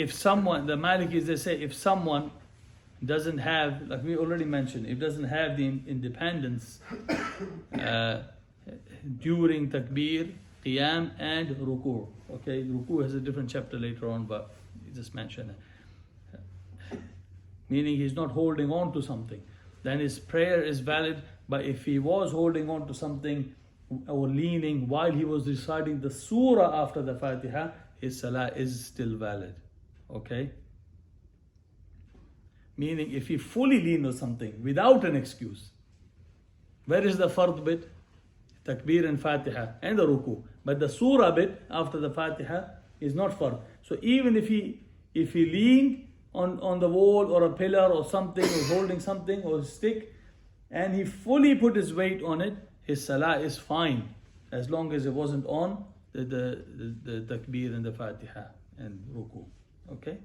If someone, the Malikis, they say, if someone doesn't have, like we already mentioned, if doesn't have the independence during takbir, qiyam and ruku. Okay, ruku has a different chapter later on, but you just mentioned it. Meaning he's not holding on to something. Then his prayer is valid, but if he was holding on to something or leaning while he was reciting the surah after the Fatiha, his salah is still valid. Okay? Meaning if he fully leaned on something without an excuse, where is the fard bit? Takbir and Fatiha and the ruku. But the surah bit after the Fatiha is not fard. So even if he leaned on the wall or a pillar or something, or holding something or a stick, and he fully put his weight on it, his salah is fine, as long as it wasn't on the takbir and the Fatiha and ruku. Okay?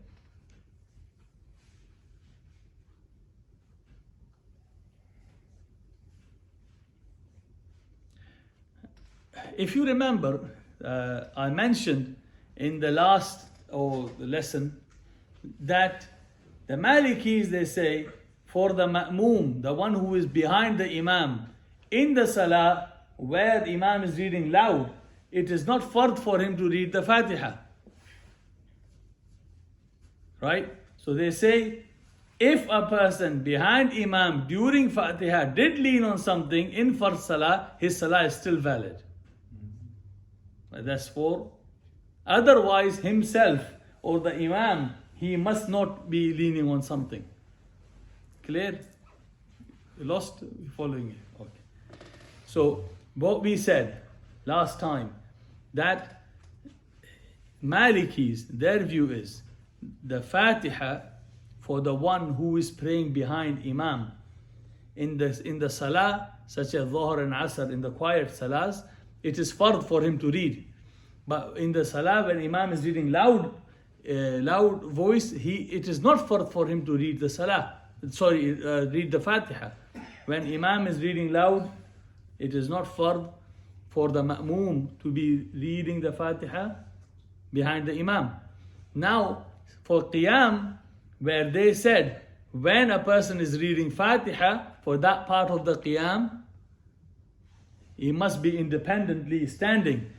If you remember, I mentioned in the last lesson that the Malikis, they say, for the ma'moom, the one who is behind the imam, in the salah where the imam is reading loud, it is not fard for him to read the Fatiha. Right? So they say, if a person behind imam during Fatiha did lean on something in fard salah, his salah is still valid. That's for. Otherwise, himself or the imam, he must not be leaning on something. Clear? You lost? You following it? Okay. So, what we said last time, that Malikis, their view is the Fatiha for the one who is praying behind imam in the salah, such as Dhuhr and Asr, in the quiet salahs, it is fard for him to read. But in the salah when imam is reading loud voice, it is not fard for him to read the salah. Read the Fatiha. When imam is reading loud, it is not fard for the ma'moom to be reading the Fatiha behind the imam. Now, for Qiyam, where they said, when a person is reading Fatiha, for that part of the Qiyam, he must be independently standing.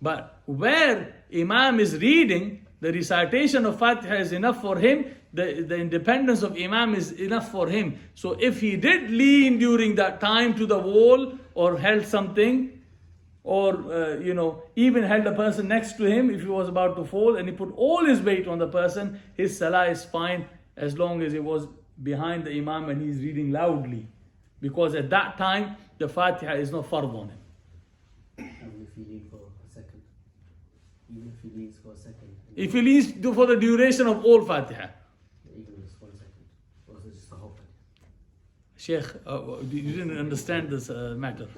But where imam is reading, the recitation of Fatiha is enough for him, the independence of imam is enough for him. So if he did lean during that time to the wall or held something, or even held a person next to him if he was about to fall, and he put all his weight on the person, his salah is fine as long as it was behind the imam and he's reading loudly. Because at that time, the Fatiha is not fard on him. Even if he leans for a second. Even if he leans for a second. If he leans for the duration of all Fatiha. Even just 1 second. Or is it just the whole Fatiha? Sheikh, you didn't understand this matter.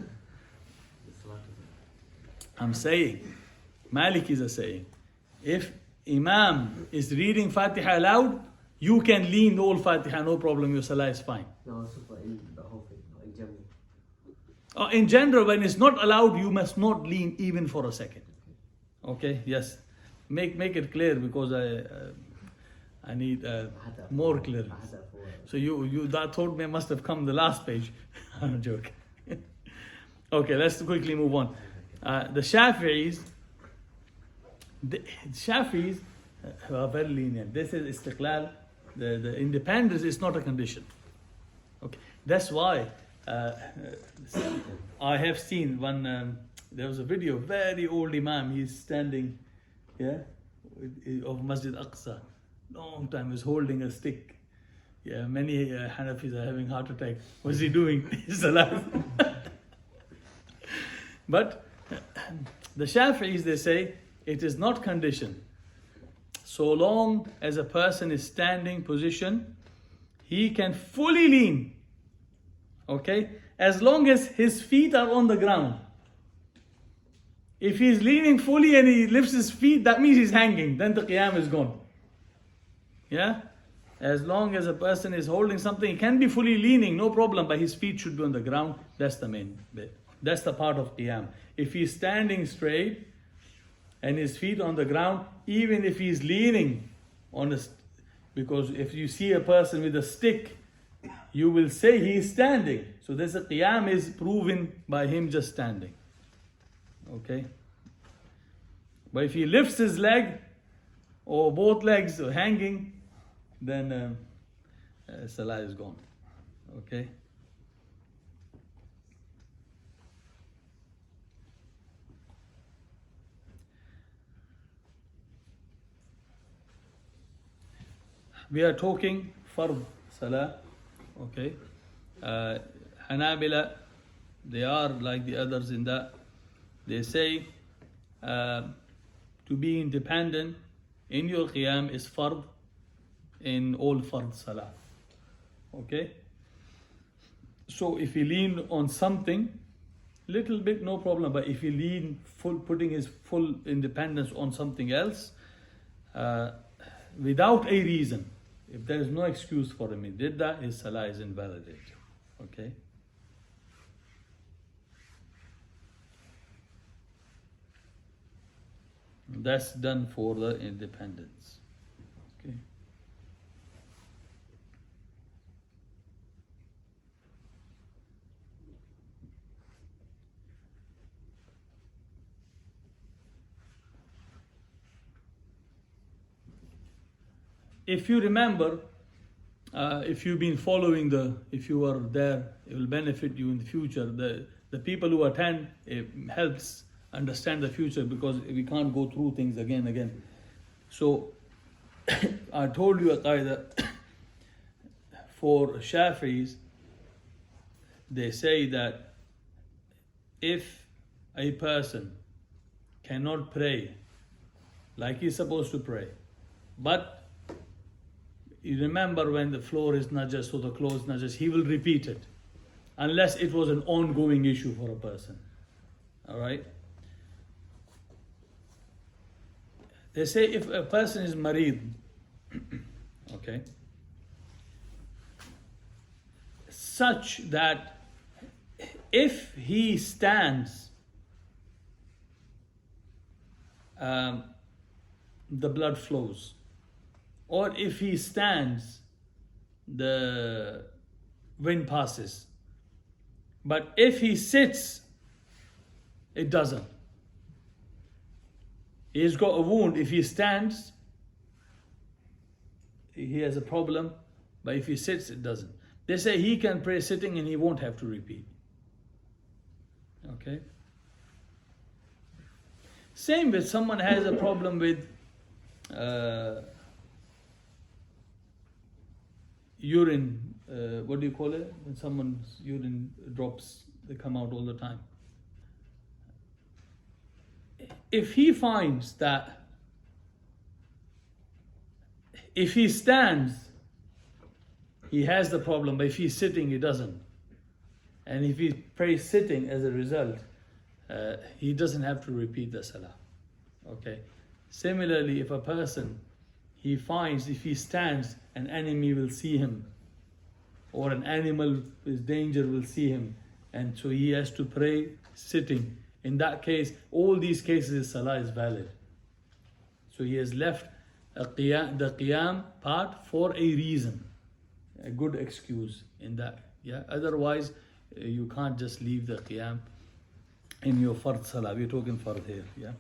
I'm saying, Malikis are saying, if imam is reading Fatiha loud, you can lean all Fatiha, no problem, your salah is fine. No, it's in the whole thing, in general. In general, when it's not allowed, you must not lean even for a second. Okay, yes. Make it clear, because I need more clearness. So you that thought must have come the last page. I'm joking. Okay, let's quickly move on. The Shafi'is are very lenient. This is Istiqlal. The independence is not a condition. Okay, that's why I have seen one. There was a video, very old imam. He's standing, of Masjid Aqsa. Long time. He's holding a stick. Yeah, many Hanafis are having heart attack. What's he doing? He's alive. But the Shafi'is, they say, it is not conditioned. So long as a person is standing position, he can fully lean. Okay? As long as his feet are on the ground. If he's leaning fully and he lifts his feet, that means he's hanging. Then the Qiyam is gone. Yeah? As long as a person is holding something, he can be fully leaning, no problem, but his feet should be on the ground. That's the main bit. That's the part of Qiyam. If he's standing straight and his feet on the ground, even if he's leaning because if you see a person with a stick, you will say he is standing. So there's a qiyam is proven by him just standing. Okay? But if he lifts his leg, or both legs are hanging, then salah is gone. Okay? We are talking fard salah. Okay? Hanabila, they are like the others in that they say to be independent in your qiyam is fard in all fard salah. Okay? So if you lean on something, little bit, no problem. But if you lean putting his full independence on something else, without a reason, if there is no excuse for him, he did that, his salah is invalidated. Okay? That's done for the independence. Okay? If you remember, if you've been following if you are there, it will benefit you in the future. The people who attend, it helps understand the future because we can't go through things again. So I told you a qaida for Shafi'is, they say that if a person cannot pray like he's supposed to pray, but you remember when the floor is najas or the clothes najas, he will repeat it unless it was an ongoing issue for a person. Alright? They say if a person is marid, okay, such that if he stands, the blood flows. Or if he stands, the wind passes. But if he sits, it doesn't. He's got a wound. If he stands, he has a problem. But if he sits, it doesn't. They say he can pray sitting and he won't have to repeat. Okay? Same with someone has a problem with urine, what do you call it? When someone's urine drops, they come out all the time. If he finds that if he stands, he has the problem, but if he's sitting, he doesn't. And if he prays sitting as a result, he doesn't have to repeat the salah. Okay. Similarly, if a person, he finds if he stands, an enemy will see him, or an animal with danger will see him, and so he has to pray sitting. In that case, all these cases, his salah is valid. So he has left the qiyam part for a reason, a good excuse in that. Yeah. Otherwise, you can't just leave the qiyam in your fard salah. We're talking fard here. Yeah.